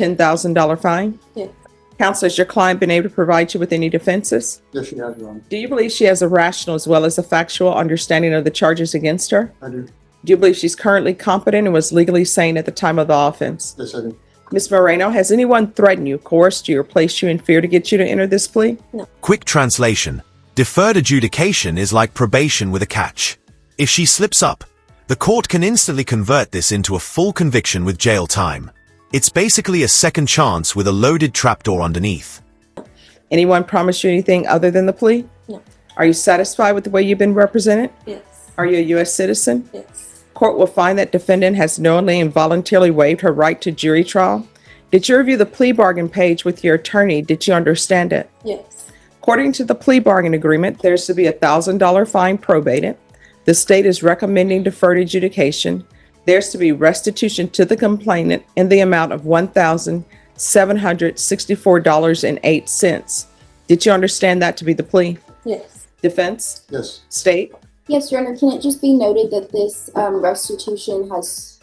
$10,000 fine? Yes. Counsel, has your client been able to provide you with any defenses? Yes, she has, Your Honor. Do you believe she has a rational as well as a factual understanding of the charges against her? I do. Do you believe she's currently competent and was legally sane at the time of the offense? Yes, I do. Ms. Moreno, has anyone threatened you, coerced you, or placed you in fear to get you to enter this plea? Quick translation. Deferred adjudication is like probation with a catch. If she slips up, the court can instantly convert this into a full conviction with jail time. It's basically a second chance with a loaded trapdoor underneath. Anyone promise you anything other than the plea? No. Are you satisfied with the way you've been represented? Yes. Are you a U.S. citizen? Yes. Court will find that defendant has knowingly and voluntarily waived her right to jury trial. Did you review the plea bargain page with your attorney? Did you understand it? Yes. According to the plea bargain agreement, there's to be a $1,000 fine probated. The state is recommending deferred adjudication. There's to be restitution to the complainant in the amount of $1,764.08. Did you understand that to be the plea? Yes. Defense? Yes. State? Yes, Your Honor. Can it just be noted that this restitution has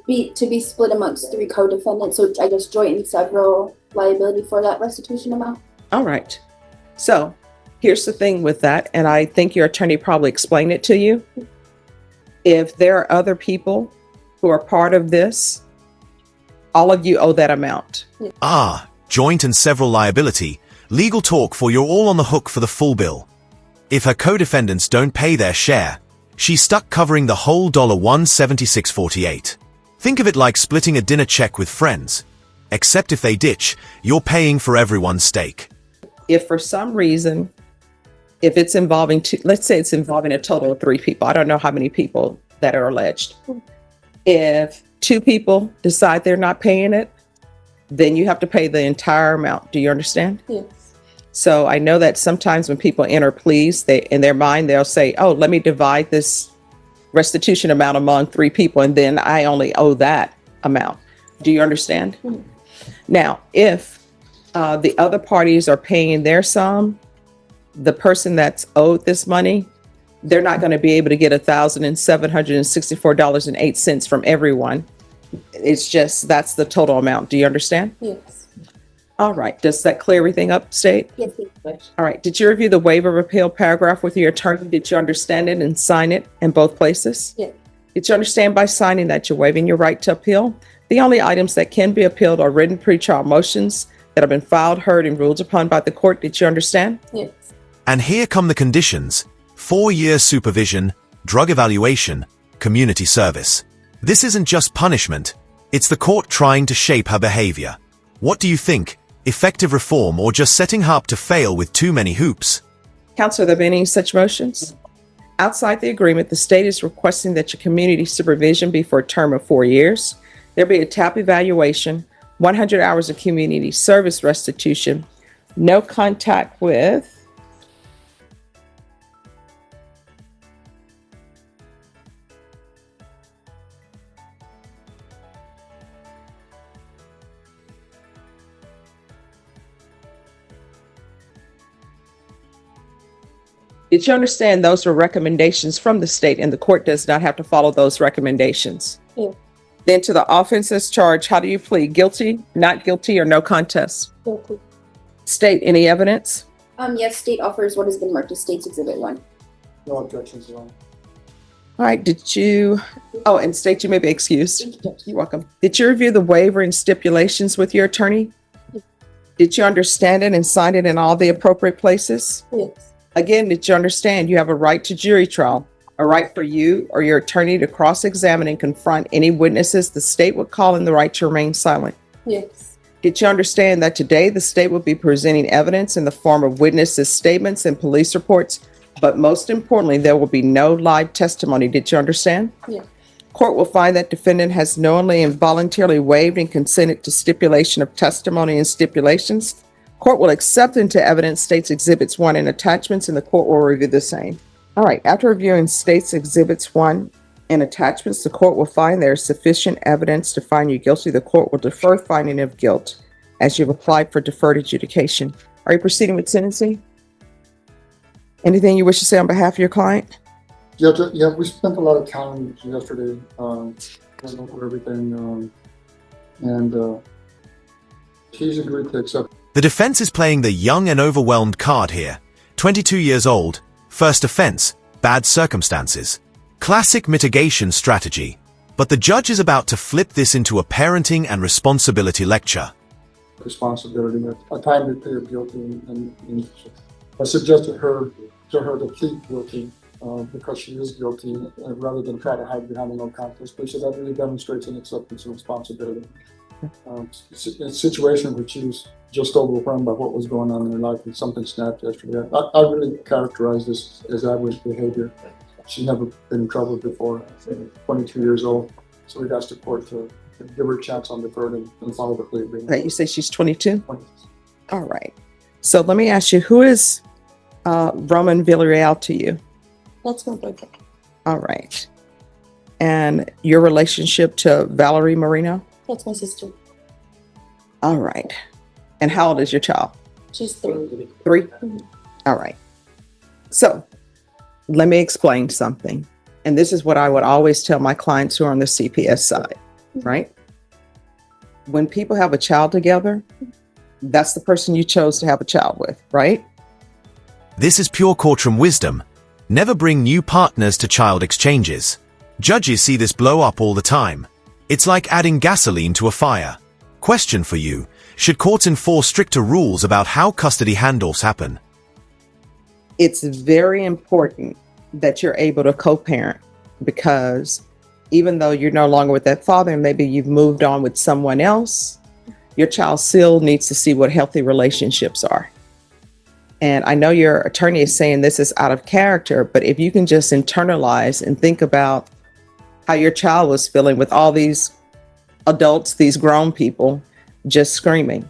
to be split amongst 3 co-defendants, so I guess joint and several liability for that restitution amount? All right. So here's the thing with that, and I think your attorney probably explained it to you. If there are other people who are part of this, all of you owe that amount. Ah, joint and several liability. Legal talk for you're all on the hook for the full bill. If her co-defendants don't pay their share, she's stuck covering the whole $176.48. Think of it like splitting a dinner check with friends. Except if they ditch, you're paying for everyone's steak. If for some reason, if it's involving let's say it's involving a total of 3 people. I don't know how many people that are alleged. If 2 people decide they're not paying it, then you have to pay the entire amount. Do you understand? Yes. So I know that sometimes when people enter pleas, in their mind, they'll say, oh, let me divide this restitution amount among 3 people, and then I only owe that amount. Do you understand? Mm-hmm. Now, if the other parties are paying their sum, the person that's owed this money, they're not going to be able to get $1,764.08 from everyone. It's just, that's the total amount. Do you understand? Yes. All right. Does that clear everything up, State? Yes, All right. Did you review the waiver of appeal paragraph with your attorney? Did you understand it and sign it in both places? Yes. Did you understand by signing that you're waiving your right to appeal? The only items that can be appealed are written pretrial motions that have been filed, heard, and ruled upon by the court. Did you understand? Yes. And here come the conditions. 4-year supervision, drug evaluation, community service. This isn't just punishment. It's the court trying to shape her behavior. What do you think? Effective reform or just setting her up to fail with too many hoops? Counsel, have there been any such motions? Outside the agreement, the state is requesting that your community supervision be for a term of 4 years. There be a TAP evaluation, 100 hours of community service restitution, no contact with Did you understand those were recommendations from the state and the court does not have to follow those recommendations? Yeah. Then to the offenses charged, how do you plead? Guilty, not guilty, or no contest? Guilty. State, any evidence? Yes, state offers what has been marked as State's Exhibit 1. No objections, Your Honor. All right, and state, you may be excused. You're welcome. Did you review the waiver and stipulations with your attorney? Did you understand it and sign it in all the appropriate places? Yes. Again, did you understand you have a right to jury trial, a right for you or your attorney to cross-examine and confront any witnesses the state would call in the right to remain silent? Yes. Did you understand that today the state will be presenting evidence in the form of witnesses' statements and police reports, but most importantly, there will be no live testimony? Did you understand? Yes. Court will find that defendant has knowingly and voluntarily waived and consented to stipulation of testimony and stipulations. Court will accept into evidence State's Exhibits 1 and attachments, and the court will review the same. All right, after reviewing State's Exhibits 1 and attachments, the court will find there is sufficient evidence to find you guilty. The court will defer finding of guilt as you've applied for deferred adjudication. Are you proceeding with sentencing? Anything you wish to say on behalf of your client? Yeah, we spent a lot of time yesterday going over everything, and She's agreed to accept. The defense is playing the young and overwhelmed card here. 22 years old, first offense, bad circumstances. Classic mitigation strategy. But the judge is about to flip this into a parenting and responsibility lecture. Responsibility. I timed it to her guilty, and I suggested to her to plead guilty because she is guilty, rather than try to hide behind a no contest plea. So that really demonstrates an acceptance of responsibility. It's a situation where she was just overwhelmed by what was going on in her life, and something snapped yesterday. I really characterize this as average behavior. She's never been in trouble before. 22 years old, so we asked the court to give her a chance on deferred and follow the plea agreement. Okay, you say she's 22? All right. So let me ask you, who is Roman Villarreal to you? That's my boyfriend. All right. And your relationship to Valerie Marino? That's my sister. All right. And how old is your child? She's 3. 3? Mhm. All right. So let me explain something. And this is what I would always tell my clients who are on the CPS side, right? When people have a child together, that's the person you chose to have a child with, right? This is pure courtroom wisdom. Never bring new partners to child exchanges. Judges see this blow up all the time. It's like adding gasoline to a fire. Question for you: should courts enforce stricter rules about how custody handoffs happen? It's very important that you're able to co-parent, because even though you're no longer with that father and maybe you've moved on with someone else, your child still needs to see what healthy relationships are. And I know your attorney is saying this is out of character, but if you can just internalize and think about how your child was feeling with all these adults, these grown people just screaming.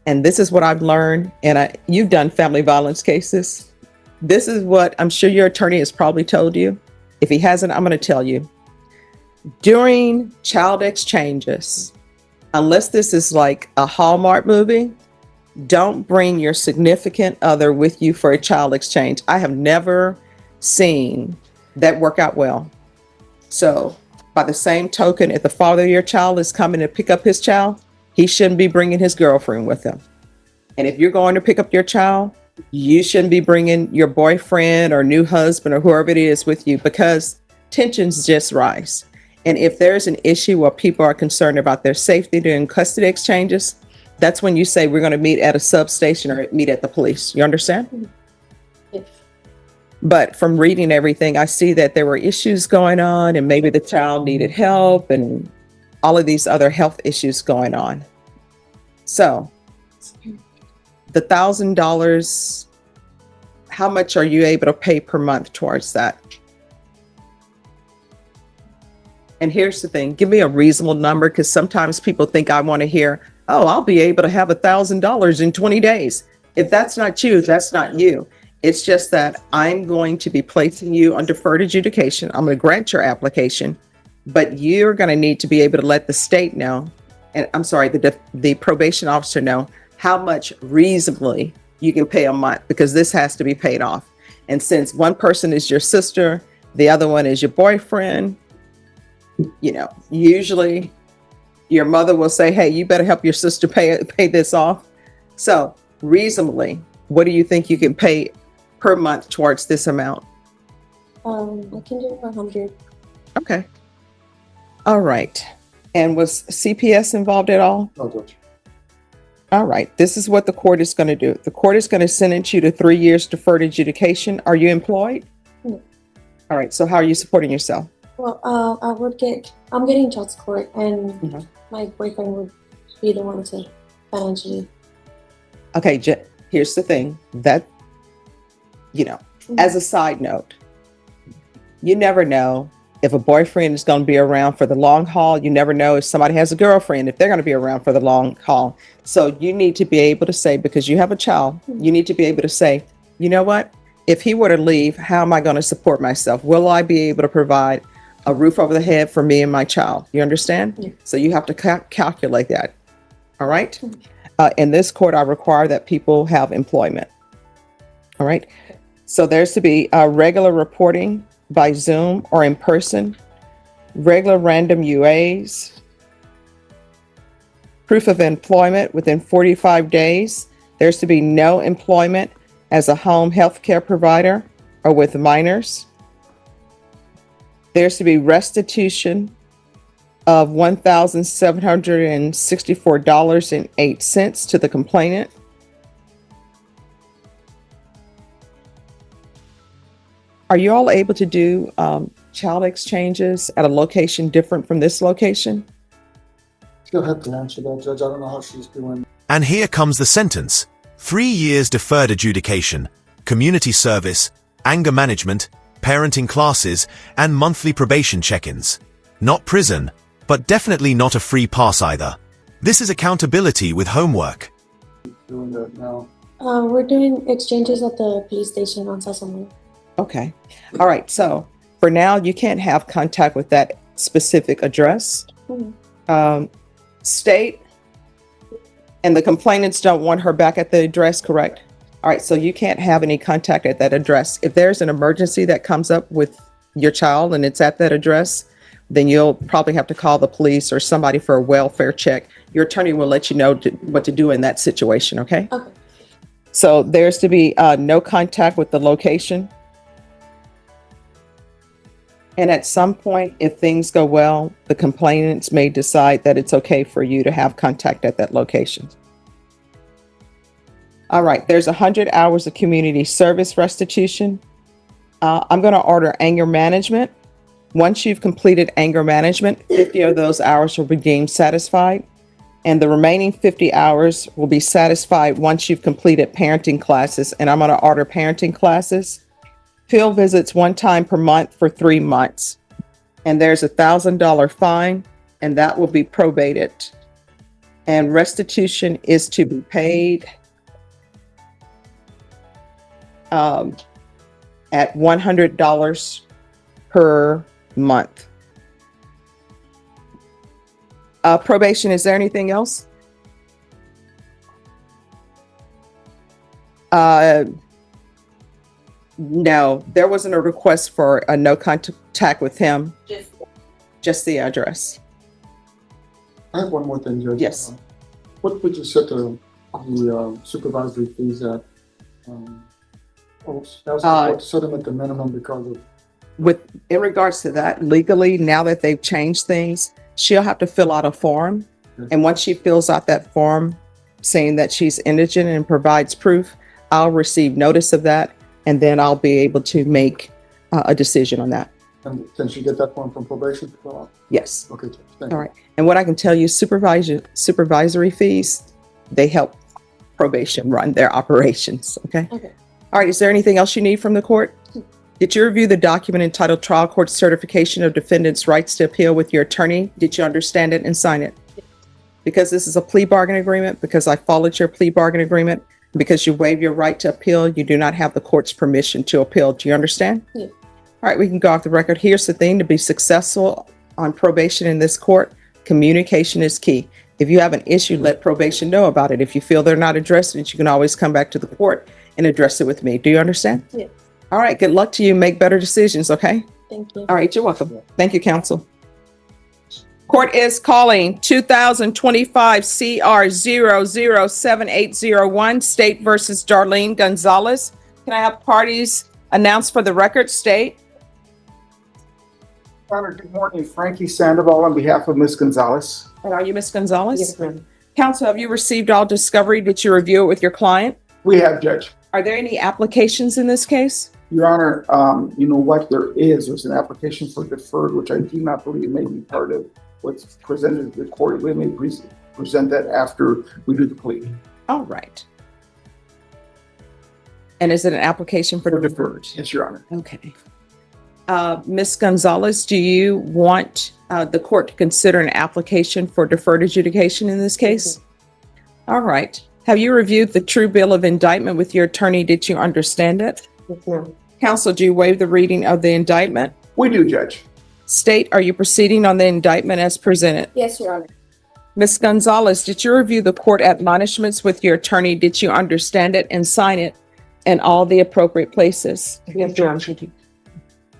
And this is what I've learned. And you've done family violence cases. This is what I'm sure your attorney has probably told you. If he hasn't, I'm going to tell you. During child exchanges, unless this is like a Hallmark movie, don't bring your significant other with you for a child exchange. I have never seen that work out well. So by the same token, if the father of your child is coming to pick up his child, he shouldn't be bringing his girlfriend with him. And if you're going to pick up your child, you shouldn't be bringing your boyfriend or new husband or whoever it is with you, because tensions just rise. And if there's an issue where people are concerned about their safety during custody exchanges, that's when you say we're going to meet at a substation or meet at the police. You understand? Yes. But from reading everything, I see that there were issues going on, and maybe the child needed help and all of these other health issues going on. So the $1,000, how much are you able to pay per month towards that? And here's the thing, give me a reasonable number, because sometimes people think I want to hear, oh, I'll be able to have $1,000 in 20 days. If that's not you, that's not you. It's just that I'm going to be placing you on deferred adjudication. I'm going to grant your application, but you're going to need to be able to let the state know, and I'm sorry, the probation officer know how much reasonably you can pay a month, because this has to be paid off. And since one person is your sister, the other one is your boyfriend, you know, usually your mother will say, hey, you better help your sister pay this off. So reasonably, what do you think you can pay per month towards this amount? I can do 100. Okay. All right. And was CPS involved at all? No, Judge. All right. This is what the court is going to do. The court is going to sentence you to 3 years deferred adjudication. Are you employed? No. All right. So how are you supporting yourself? Well, I'm getting child support, and Mhm. my boyfriend would be the one to financially. Okay. Here's the thing that, you know, as a side note, you never know if a boyfriend is going to be around for the long haul. You never know if somebody has a girlfriend, if they're going to be around for the long haul. So you need to be able to say, because you have a child, you need to be able to say, you know what, if he were to leave, how am I going to support myself? Will I be able to provide a roof over the head for me and my child? You understand? Yeah. So you have to calculate that. All right. In this court, I require that people have employment. All right. So there's to be regular reporting by Zoom or in person, regular random UAs, proof of employment within 45 days. There's to be no employment as a home health care provider or with minors. There's to be restitution of $1,764.08 to the complainant. Are you all able to do child exchanges at a location different from this location? She'll have to answer that, Judge. I don't know how she's doing. And here comes the sentence. 3 years deferred adjudication, community service, anger management, parenting classes, and monthly probation check-ins. Not prison, but definitely not a free pass either. This is accountability with homework. Doing that now. We're doing exchanges at the police station on Sesame. Okay. All right. So for now, you can't have contact with that specific address. State and the complainants don't want her back at the address, correct? All right. So you can't have any contact at that address. If there's an emergency that comes up with your child and it's at that address, then you'll probably have to call the police or somebody for a welfare check. Your attorney will let you know what to do in that situation. Okay. Okay. So there's to be no contact with the location. And at some point, if things go well, the complainants may decide that it's okay for you to have contact at that location. All right, there's 100 hours of community service restitution. I'm going to order anger management. Once you've completed anger management, 50 of those hours will be deemed satisfied. And the remaining 50 hours will be satisfied once you've completed parenting classes. And I'm going to order parenting classes. Field visits 1 time per month for 3 months. And there's $1,000 fine, and that will be probated. And restitution is to be paid at $100 per month. Probation, is there anything else? No, there wasn't a request for a no contact with him. Just the address. I have one more thing, Judge. Yes. What would you set the supervisory fees at? Set them at the minimum because of. In regards to that, legally, now that they've changed things, she'll have to fill out a form. Yes. And once she fills out that form saying that she's indigent and provides proof, I'll receive notice of that. And then I'll be able to make a decision on that. And can she get that form from probation to fill out? Yes. Okay, Judge. Thank All you. right. And what I can tell you, supervisory fees, they help probation run their operations. Okay. Okay. All right. Is there anything else you need from the court? Did you review the document entitled Trial Court Certification of Defendant's Rights to Appeal with your attorney? Did you understand it and sign it? Because this is a plea bargain agreement, because I followed your plea bargain agreement, because you waive your right to appeal, you do not have the court's permission to appeal. Do you understand? Yeah. All right, we can go off the record. Here's the thing: to be successful on probation in this court, communication is key. If you have an issue, let probation know about it. If you feel they're not addressing it, you can always come back to the court and address it with me. Do you understand? Yeah. All right, good luck to you. Make better decisions, okay? Thank you. All right, you're welcome. Thank you, counsel. Court is calling 2025 CR 007801, State versus Darlene Gonzalez. Can I have parties announced for the record? State. Your Honor, good morning. Frankie Sandoval on behalf of Ms. Gonzalez. And are you Ms. Gonzalez? Yes, ma'am. Counsel, have you received all discovery? Did you review it with your client? We have, Judge. Are there any applications in this case? Your Honor, you know what? There's an application for deferred, which I do not believe may be part of what's presented to the court. We may present that after we do the plea. All right. And is it an application for deferred? Yes, Your Honor. Okay. Ms. Gonzalez, do you want the court to consider an application for deferred adjudication in this case? All right. Have you reviewed the true bill of indictment with your attorney? Did you understand it? Yes, ma'am. Counsel, do you waive the reading of the indictment? We do, Judge. State, are you proceeding on the indictment as presented? Yes, Your Honor. Ms. Gonzalez, did you review the court admonishments with your attorney? Did you understand it and sign it in all the appropriate places? Yes, ma'am.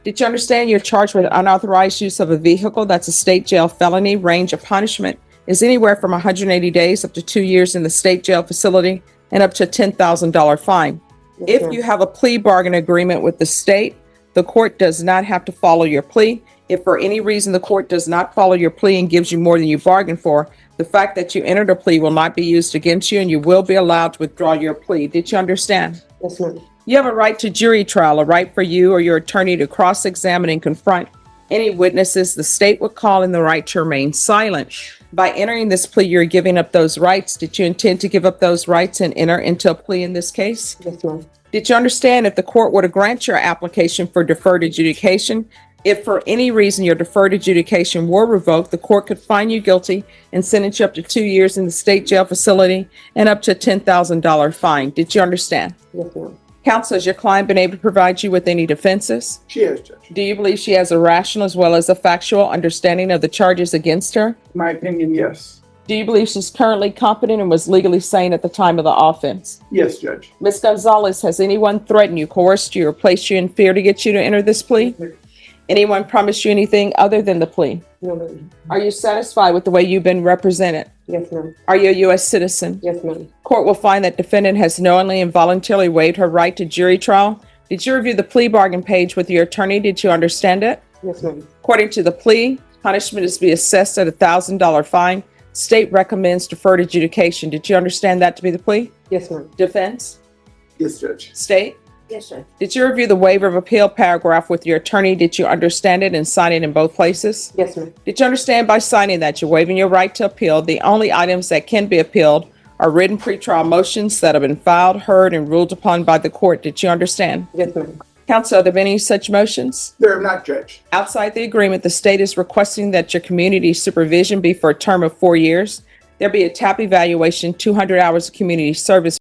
Did you understand you're charged with unauthorized use of a vehicle? That's a state jail felony. Range of punishment is anywhere from 180 days up to 2 years in the state jail facility and up to a $10,000 fine. Yes, If ma'am. you have a plea bargain agreement with the state, the court does not have to follow your plea. If for any reason the court does not follow your plea and gives you more than you bargained for, the fact that you entered a plea will not be used against you and you will be allowed to withdraw your plea. Did you understand? Yes, ma'am. You have a right to jury trial, a right for you or your attorney to cross-examine and confront any witnesses the state would call, and the right to remain silent. By entering this plea, you're giving up those rights. Did you intend to give up those rights and enter into a plea in this case? Yes, ma'am. Did you understand if the court were to grant your application for deferred adjudication, if for any reason your deferred adjudication were revoked, the court could find you guilty and sentence you up to 2 years in the state jail facility and up to a $10,000 fine? Did you understand? Yes, ma'am. Counsel, has your client been able to provide you with any defenses? She has, Judge. Do you believe she has a rational as well as a factual understanding of the charges against her? In my opinion, yes. Do you believe she's currently competent and was legally sane at the time of the offense? Yes, Judge. Ms. Gonzalez, has anyone threatened you, coerced you, or placed you in fear to get you to enter this plea? Anyone promised you anything other than the plea? No, ma'am. Are you satisfied with the way you've been represented? Yes, ma'am. Are you a U.S. citizen? Yes, ma'am. Court will find that defendant has knowingly and voluntarily waived her right to jury trial. Did you review the plea bargain page with your attorney? Did you understand it? Yes, ma'am. According to the plea, punishment is to be assessed at a $1,000 fine. State recommends deferred adjudication. Did you understand that to be the plea? Yes, ma'am. Defense? Yes, Judge. State? Yes, sir. Did you review the waiver of appeal paragraph with your attorney? Did you understand it and sign it in both places? Yes, ma'am. Did you understand by signing that you're waiving your right to appeal? The only items that can be appealed are written pretrial motions that have been filed, heard, and ruled upon by the court. Did you understand? Yes, ma'am. Counsel, are there any such motions? There are not, Judge. Outside the agreement, the state is requesting that your community supervision be for a term of 4 years. There be a TAP evaluation, 200 hours of community service